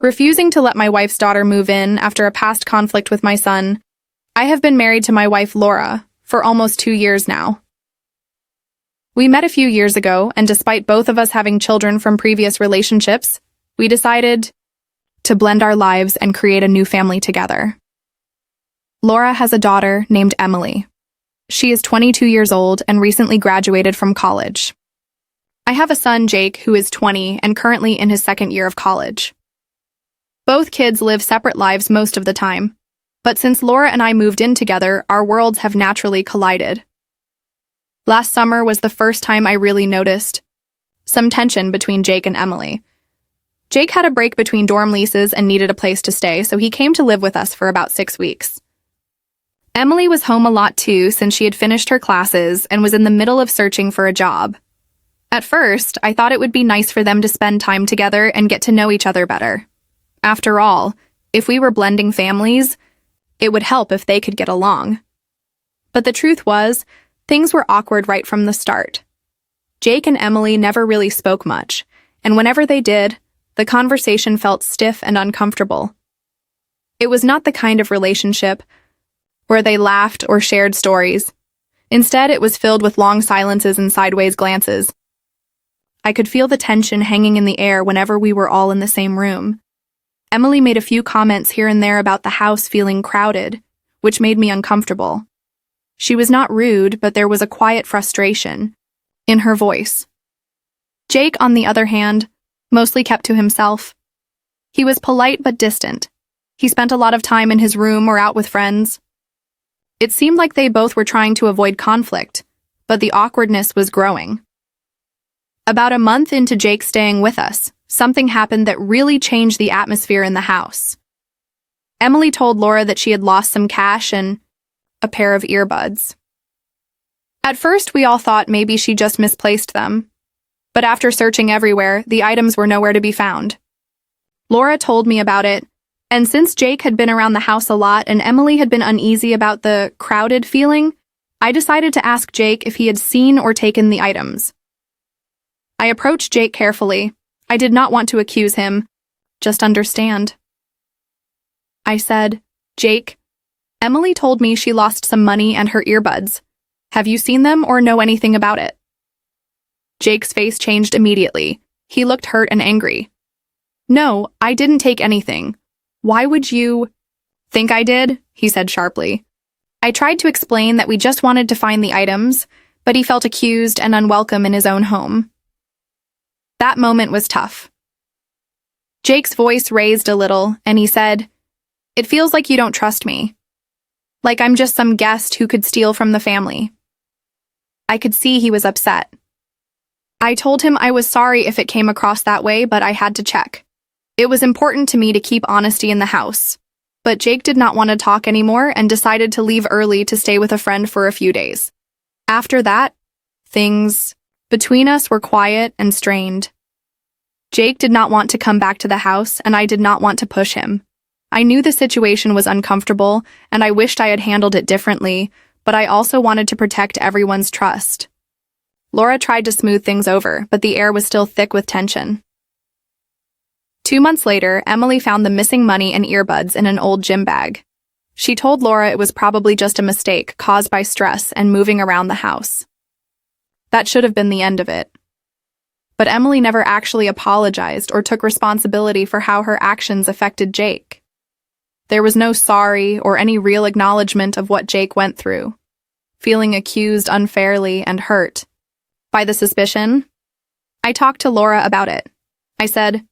Refusing to let my wife's daughter move in after a past conflict with my son, I have been married to my wife Laura for almost 2 years now. We met a few years ago, and despite both of us having children from previous relationships, we decided to blend our lives and create a new family together. Laura has a daughter named Emily. She is 22 years old and recently graduated from college. I have a son, Jake, who is 20 and currently in his second year of college. Both kids live separate lives most of the time, but since Laura and I moved in together, our worlds have naturally collided. Last summer was the first time I really noticed some tension between Jake and Emily. Jake had a break between dorm leases and needed a place to stay, so he came to live with us for about 6 weeks. Emily was home a lot too, since she had finished her classes and was in the middle of searching for a job. At first, I thought it would be nice for them to spend time together and get to know each other better. After all, if we were blending families, it would help if they could get along. But the truth was, things were awkward right from the start. Jake and Emily never really spoke much, and whenever they did, the conversation felt stiff and uncomfortable. It was not the kind of relationship where they laughed or shared stories. Instead, it was filled with long silences and sideways glances. I could feel the tension hanging in the air whenever we were all in the same room. Emily made a few comments here and there about the house feeling crowded, which made me uncomfortable. She was not rude, but there was a quiet frustration in her voice. Jake, on the other hand, mostly kept to himself. He was polite but distant. He spent a lot of time in his room or out with friends. It seemed like they both were trying to avoid conflict, but the awkwardness was growing. About a month into Jake staying with us, something happened that really changed the atmosphere in the house. Emily told Laura that she had lost some cash and a pair of earbuds. At first, we all thought maybe she just misplaced them, but after searching everywhere, the items were nowhere to be found. Laura told me about it, and since Jake had been around the house a lot and Emily had been uneasy about the crowded feeling, I decided to ask Jake if he had seen or taken the items. I approached Jake carefully. I did not want to accuse him, just understand. I said, "Jake, Emily told me she lost some money and her earbuds. Have you seen them or know anything about it?" Jake's face changed immediately. He looked hurt and angry. "No, I didn't take anything. Why would you think I did?" he said sharply. I tried to explain that we just wanted to find the items, but he felt accused and unwelcome in his own home. That moment was tough. Jake's voice raised a little, and he said, "It feels like you don't trust me. Like I'm just some guest who could steal from the family." I could see he was upset. I told him I was sorry if it came across that way, but I had to check. It was important to me to keep honesty in the house. But Jake did not want to talk anymore and decided to leave early to stay with a friend for a few days. After that, things between us were quiet and strained. Jake did not want to come back to the house, and I did not want to push him. I knew the situation was uncomfortable, and I wished I had handled it differently, but I also wanted to protect everyone's trust. Laura tried to smooth things over, but the air was still thick with tension. 2 months later, Emily found the missing money and earbuds in an old gym bag. She told Laura it was probably just a mistake caused by stress and moving around the house. That should have been the end of it. But Emily never actually apologized or took responsibility for how her actions affected Jake. There was no sorry or any real acknowledgement of what Jake went through, feeling accused unfairly and hurt by the suspicion. I talked to Laura about it. I said,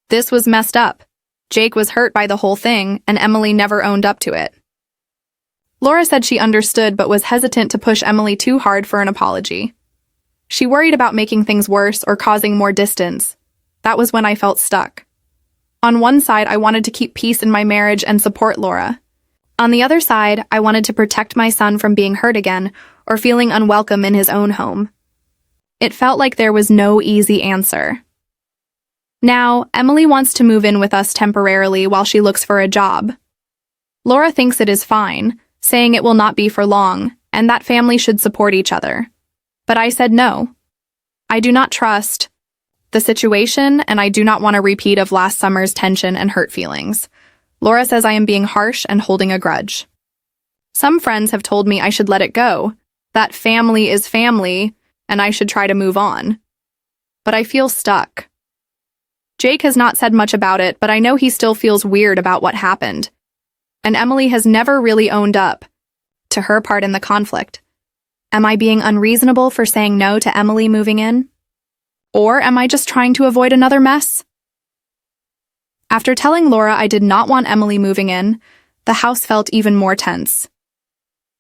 "This was messed up. Jake was hurt by the whole thing, and Emily never owned up to it." Laura said she understood but was hesitant to push Emily too hard for an apology. She worried about making things worse or causing more distance. That was when I felt stuck. On one side, I wanted to keep peace in my marriage and support Laura. On the other side, I wanted to protect my son from being hurt again or feeling unwelcome in his own home. It felt like there was no easy answer. Now, Emily wants to move in with us temporarily while she looks for a job. Laura thinks it is fine, saying it will not be for long, and that family should support each other. But I said no. I do not trust the situation, and I do not want a repeat of last summer's tension and hurt feelings. Laura says I am being harsh and holding a grudge. Some friends have told me I should let it go, that family is family, and I should try to move on. But I feel stuck. Jake has not said much about it, but I know he still feels weird about what happened. And Emily has never really owned up to her part in the conflict. Am I being unreasonable for saying no to Emily moving in? Or am I just trying to avoid another mess? After telling Laura I did not want Emily moving in, the house felt even more tense.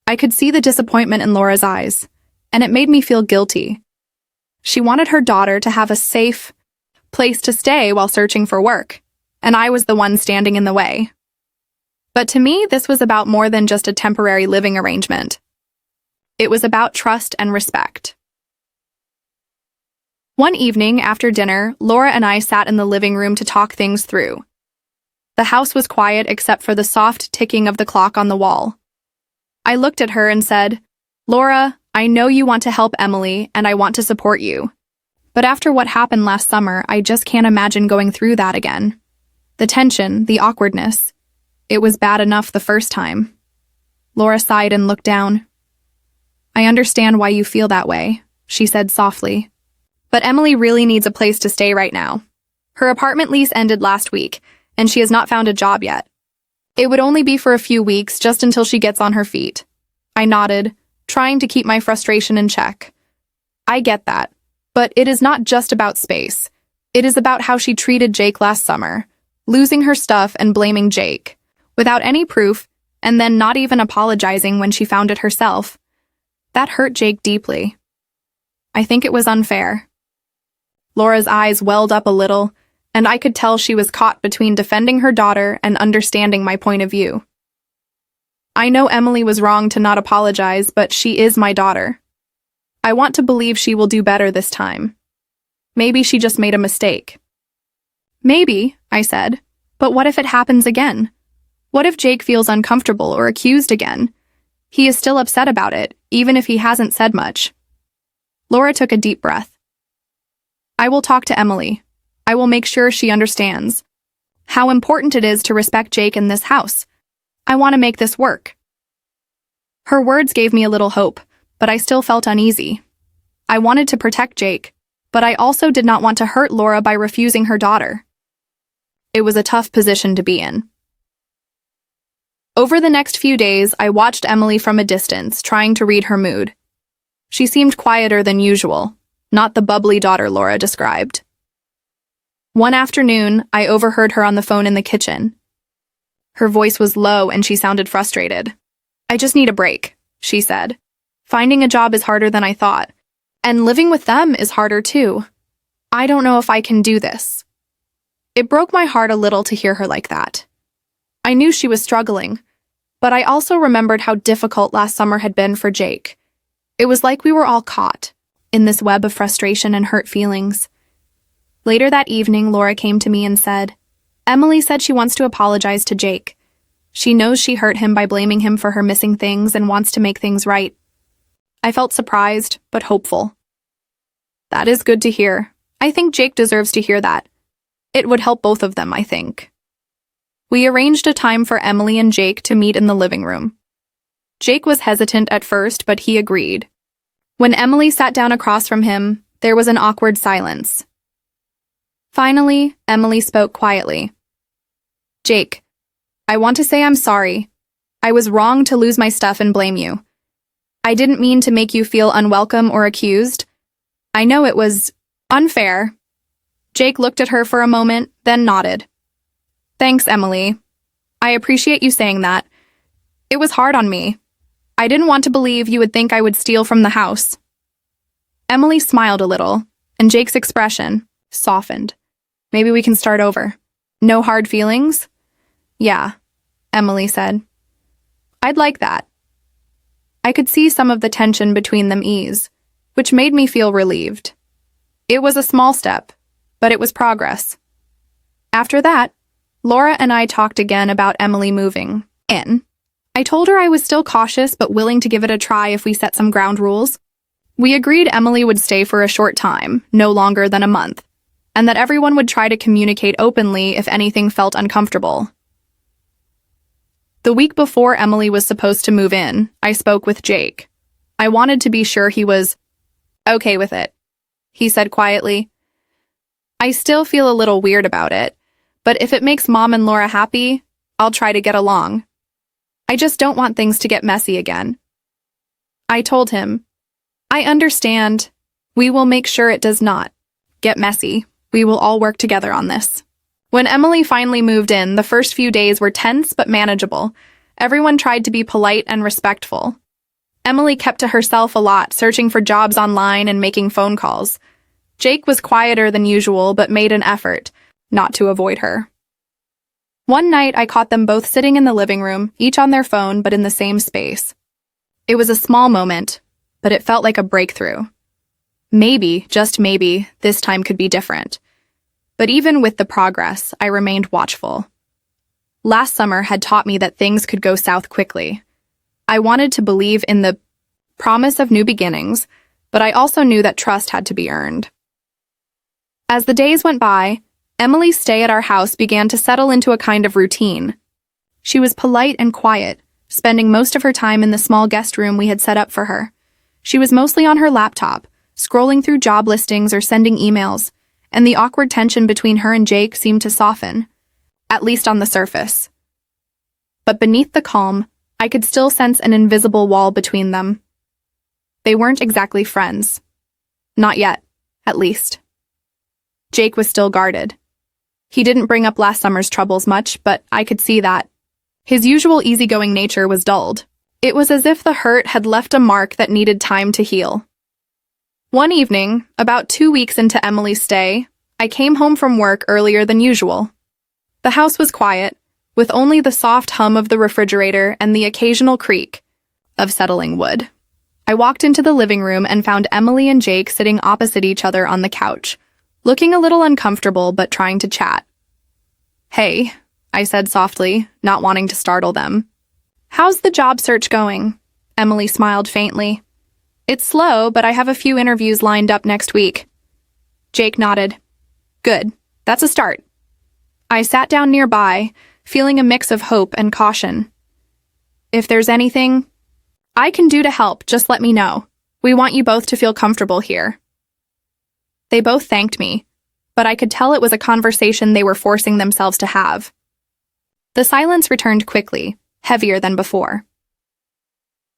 I could see the disappointment in Laura's eyes, and it made me feel guilty. She wanted her daughter to have a safe place to stay while searching for work, and I was the one standing in the way. But to me, this was about more than just a temporary living arrangement. It was about trust and respect. One evening after dinner, Laura and I sat in the living room to talk things through. The house was quiet except for the soft ticking of the clock on the wall. I looked at her and said, "Laura, I know you want to help Emily, and I want to support you. But after what happened last summer, I just can't imagine going through that again. The tension, the awkwardness. It was bad enough the first time." Laura sighed and looked down. "I understand why you feel that way," she said softly. "But Emily really needs a place to stay right now. Her apartment lease ended last week, and she has not found a job yet. It would only be for a few weeks, just until she gets on her feet." I nodded, trying to keep my frustration in check. I get that, but it is not just about space. It is about how she treated Jake last summer, losing her stuff and blaming Jake, without any proof, and then not even apologizing when she found it herself. That hurt Jake deeply. I think it was unfair. Laura's eyes welled up a little, and I could tell she was caught between defending her daughter and understanding my point of view. I know Emily was wrong to not apologize, but she is my daughter. I want to believe she will do better this time. Maybe she just made a mistake. "Maybe," I said, "but what if it happens again? What if Jake feels uncomfortable or accused again? He is still upset about it, even if he hasn't said much." Laura took a deep breath. "I will talk to Emily. I will make sure she understands how important it is to respect Jake in this house. I want to make this work." Her words gave me a little hope, but I still felt uneasy. I wanted to protect Jake, but I also did not want to hurt Laura by refusing her daughter. It was a tough position to be in. Over the next few days, I watched Emily from a distance, trying to read her mood. She seemed quieter than usual, not the bubbly daughter Laura described. One afternoon, I overheard her on the phone in the kitchen. Her voice was low and she sounded frustrated. "I just need a break," she said. "Finding a job is harder than I thought, and living with them is harder too. I don't know if I can do this." It broke my heart a little to hear her like that. I knew she was struggling, but I also remembered how difficult last summer had been for Jake. It was like we were all caught in this web of frustration and hurt feelings. Later that evening, Laura came to me and said, "Emily said she wants to apologize to Jake. She knows she hurt him by blaming him for her missing things and wants to make things right." I felt surprised, but hopeful. That is good to hear. I think Jake deserves to hear that. It would help both of them, I think. We arranged a time for Emily and Jake to meet in the living room. Jake was hesitant at first, but he agreed. When Emily sat down across from him, there was an awkward silence. Finally, Emily spoke quietly. "Jake, I want to say I'm sorry. I was wrong to lose my stuff and blame you. I didn't mean to make you feel unwelcome or accused. I know it was unfair." Jake looked at her for a moment, then nodded. "Thanks, Emily. I appreciate you saying that. It was hard on me. I didn't want to believe you would think I would steal from the house." Emily smiled a little, and Jake's expression softened. "Maybe we can start over. No hard feelings?" "Yeah," Emily said. "I'd like that." I could see some of the tension between them ease, which made me feel relieved. It was a small step, but it was progress. After that, Laura and I talked again about Emily moving in. I told her I was still cautious but willing to give it a try if we set some ground rules. We agreed Emily would stay for a short time, no longer than a month. and that everyone would try to communicate openly if anything felt uncomfortable. The week before Emily was supposed to move in, I spoke with Jake. I wanted to be sure he was okay with it. He said quietly, "I still feel a little weird about it, but if it makes Mom and Laura happy, I'll try to get along. I just don't want things to get messy again." I told him, "I understand. We will make sure it does not get messy. We will all work together on this." When Emily finally moved in, the first few days were tense but manageable. Everyone tried to be polite and respectful. Emily kept to herself a lot, searching for jobs online and making phone calls. Jake was quieter than usual but made an effort not to avoid her. One night, I caught them both sitting in the living room, each on their phone but in the same space. It was a small moment, but it felt like a breakthrough. Maybe, just maybe, this time could be different. But even with the progress, I remained watchful. Last summer had taught me that things could go south quickly. I wanted to believe in the promise of new beginnings, but I also knew that trust had to be earned. As the days went by, Emily's stay at our house began to settle into a kind of routine. She was polite and quiet, spending most of her time in the small guest room we had set up for her. She was mostly on her laptop, scrolling through job listings or sending emails, and the awkward tension between her and Jake seemed to soften, at least on the surface. But beneath the calm, I could still sense an invisible wall between them. They weren't exactly friends. Not yet, at least. Jake was still guarded. He didn't bring up last summer's troubles much, but I could see that. His usual easygoing nature was dulled. It was as if the hurt had left a mark that needed time to heal. One evening, about 2 weeks into Emily's stay, I came home from work earlier than usual. The house was quiet, with only the soft hum of the refrigerator and the occasional creak of settling wood. I walked into the living room and found Emily and Jake sitting opposite each other on the couch, looking a little uncomfortable but trying to chat. "Hey," I said softly, not wanting to startle them. "How's the job search going?" Emily smiled faintly. "It's slow, but I have a few interviews lined up next week." Jake nodded. "Good. That's a start." I sat down nearby, feeling a mix of hope and caution. "If there's anything I can do to help, just let me know. We want you both to feel comfortable here." They both thanked me, but I could tell it was a conversation they were forcing themselves to have. The silence returned quickly, heavier than before.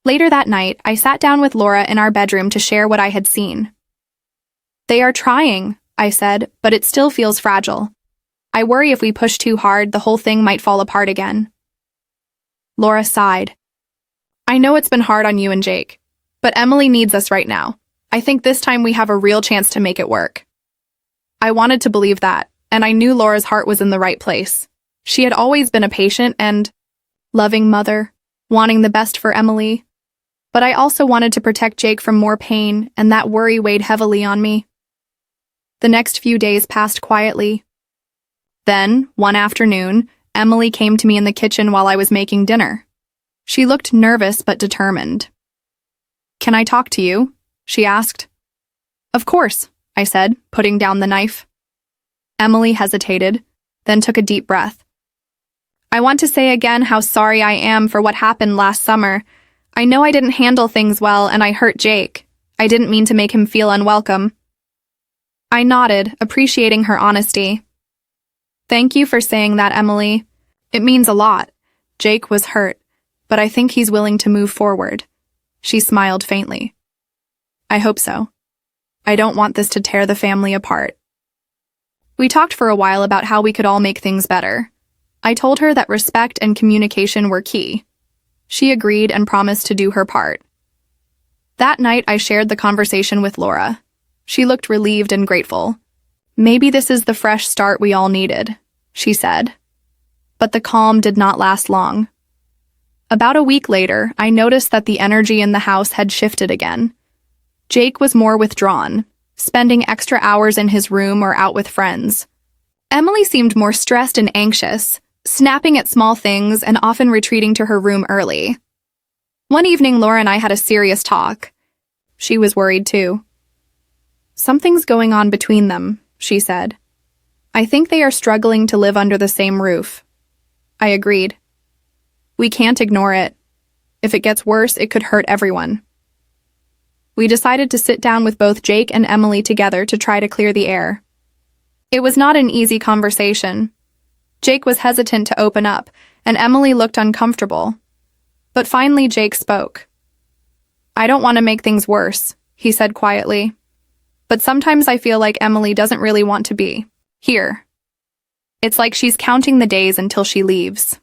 Later that night, I sat down with Laura in our bedroom to share what I had seen. "They are trying," I said, "but it still feels fragile. I worry if we push too hard, the whole thing might fall apart again." Laura sighed. "I know it's been hard on you and Jake, but Emily needs us right now. I think this time we have a real chance to make it work." I wanted to believe that, and I knew Laura's heart was in the right place. She had always been a patient and loving mother, wanting the best for Emily. But I also wanted to protect Jake from more pain, and that worry weighed heavily on me. The next few days passed quietly. Then, one afternoon, Emily came to me in the kitchen while I was making dinner. She looked nervous but determined. "Can I talk to you?" she asked. "Of course," I said, putting down the knife. Emily hesitated, then took a deep breath. "I want to say again how sorry I am for what happened last summer. I know I didn't handle things well and I hurt Jake. I didn't mean to make him feel unwelcome." I nodded, appreciating her honesty. "Thank you for saying that, Emily. It means a lot. Jake was hurt, but I think he's willing to move forward." She smiled faintly. "I hope so. I don't want this to tear the family apart." We talked for a while about how we could all make things better. I told her that respect and communication were key. She agreed and promised to do her part. That night, I shared the conversation with Laura. She looked relieved and grateful. "Maybe this is the fresh start we all needed," she said. But the calm did not last long. About a week later, I noticed that the energy in the house had shifted again. Jake was more withdrawn, spending extra hours in his room or out with friends. Emily seemed more stressed and anxious, snapping at small things and often retreating to her room early. One evening, Laura and I had a serious talk. She was worried too. "Something's going on between them," she said. I think they are struggling to live under the same roof. I agreed. We can't ignore it. If it gets worse, it could hurt everyone. We decided to sit down with both Jake and Emily together to try to clear the air. It was not an easy conversation. Jake was hesitant to open up, and Emily looked uncomfortable. But finally, Jake spoke. I don't want to make things worse, he said quietly. But sometimes I feel like Emily doesn't really want to be here. It's like she's counting the days until she leaves.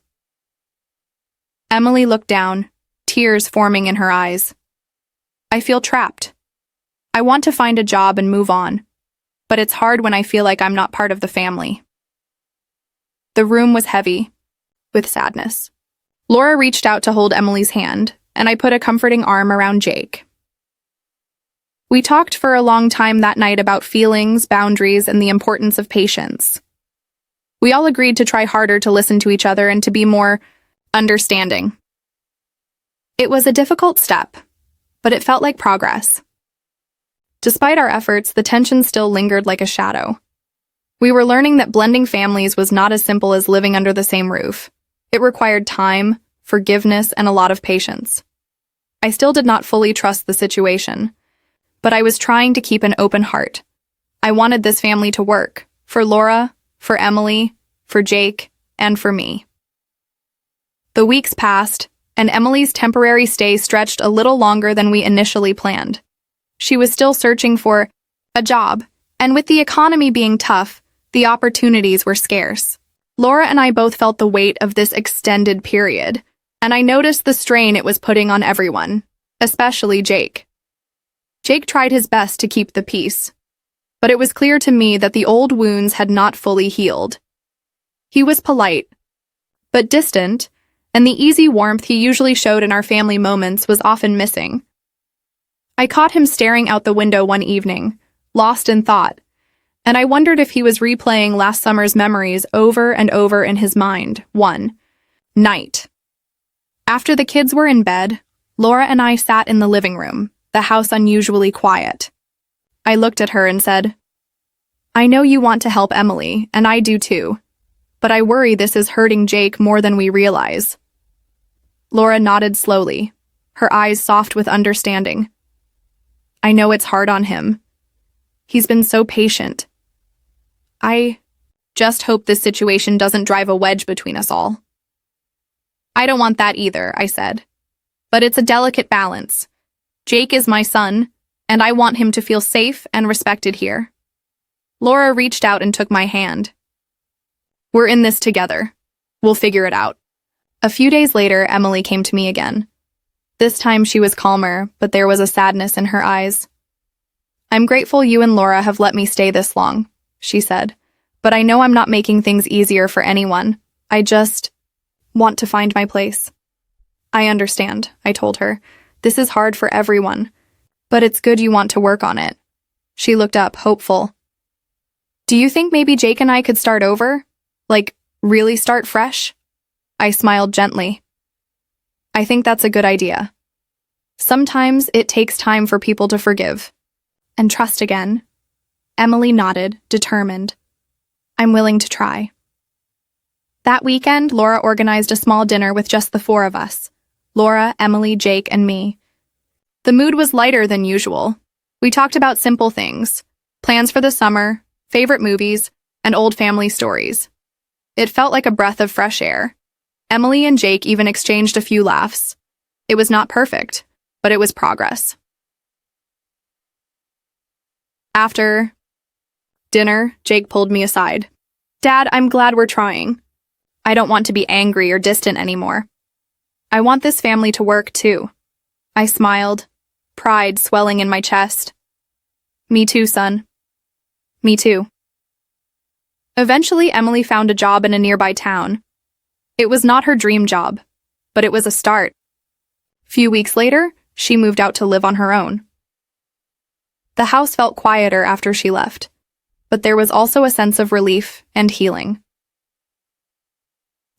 Emily looked down, tears forming in her eyes. I feel trapped. I want to find a job and move on, but it's hard when I feel like I'm not part of the family. The room was heavy with sadness. Laura reached out to hold Emily's hand, and I put a comforting arm around Jake. We talked for a long time that night about feelings, boundaries, and the importance of patience. We all agreed to try harder to listen to each other and to be more understanding. It was a difficult step, but it felt like progress. Despite our efforts, the tension still lingered like a shadow. We were learning that blending families was not as simple as living under the same roof. It required time, forgiveness, and a lot of patience. I still did not fully trust the situation, but I was trying to keep an open heart. I wanted this family to work, for Laura, for Emily, for Jake, and for me. The weeks passed, and Emily's temporary stay stretched a little longer than we initially planned. She was still searching for a job, and with the economy being tough, the opportunities were scarce. Laura and I both felt the weight of this extended period, and I noticed the strain it was putting on everyone, especially Jake. Jake tried his best to keep the peace, but it was clear to me that the old wounds had not fully healed. He was polite, but distant, and the easy warmth he usually showed in our family moments was often missing. I caught him staring out the window one evening, lost in thought, and I wondered if he was replaying last summer's memories over and over in his mind, one night. After the kids were in bed, Laura and I sat in the living room, the house unusually quiet. I looked at her and said, I know you want to help Emily, and I do too, but I worry this is hurting Jake more than we realize. Laura nodded slowly, her eyes soft with understanding. I know it's hard on him. He's been so patient. I just hope this situation doesn't drive a wedge between us all. I don't want that either, I said. But it's a delicate balance. Jake is my son, and I want him to feel safe and respected here. Laura reached out and took my hand. We're in this together. We'll figure it out. A few days later, Emily came to me again. This time she was calmer, but there was a sadness in her eyes. I'm grateful you and Laura have let me stay this long, she said, but I know I'm not making things easier for anyone. I just want to find my place. I understand, I told her. This is hard for everyone, but it's good you want to work on it. She looked up, hopeful. Do you think maybe Jake and I could start over? Like, really start fresh? I smiled gently. I think that's a good idea. Sometimes it takes time for people to forgive and trust again. Emily nodded, determined. I'm willing to try. That weekend, Laura organized a small dinner with just the four of us. Laura, Emily, Jake, and me. The mood was lighter than usual. We talked about simple things, plans for the summer, favorite movies, and old family stories. It felt like a breath of fresh air. Emily and Jake even exchanged a few laughs. It was not perfect, but it was progress. After dinner, Jake pulled me aside. Dad, I'm glad we're trying. I don't want to be angry or distant anymore. I want this family to work too. I smiled, pride swelling in my chest. Me too, son. Me too. Eventually, Emily found a job in a nearby town. It was not her dream job, but it was a start. Few weeks later, she moved out to live on her own. The house felt quieter after she left, but there was also a sense of relief and healing.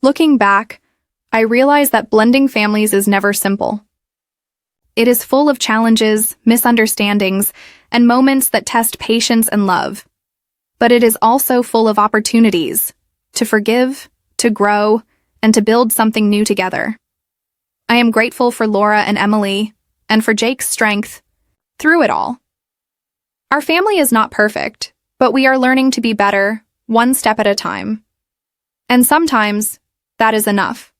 Looking back, I realized that blending families is never simple. It is full of challenges, misunderstandings, and moments that test patience and love. but it is also full of opportunities to forgive, to grow, and to build something new together. I am grateful for Laura and Emily, and for Jake's strength through it all. Our family is not perfect, but we are learning to be better, one step at a time. And sometimes, that is enough.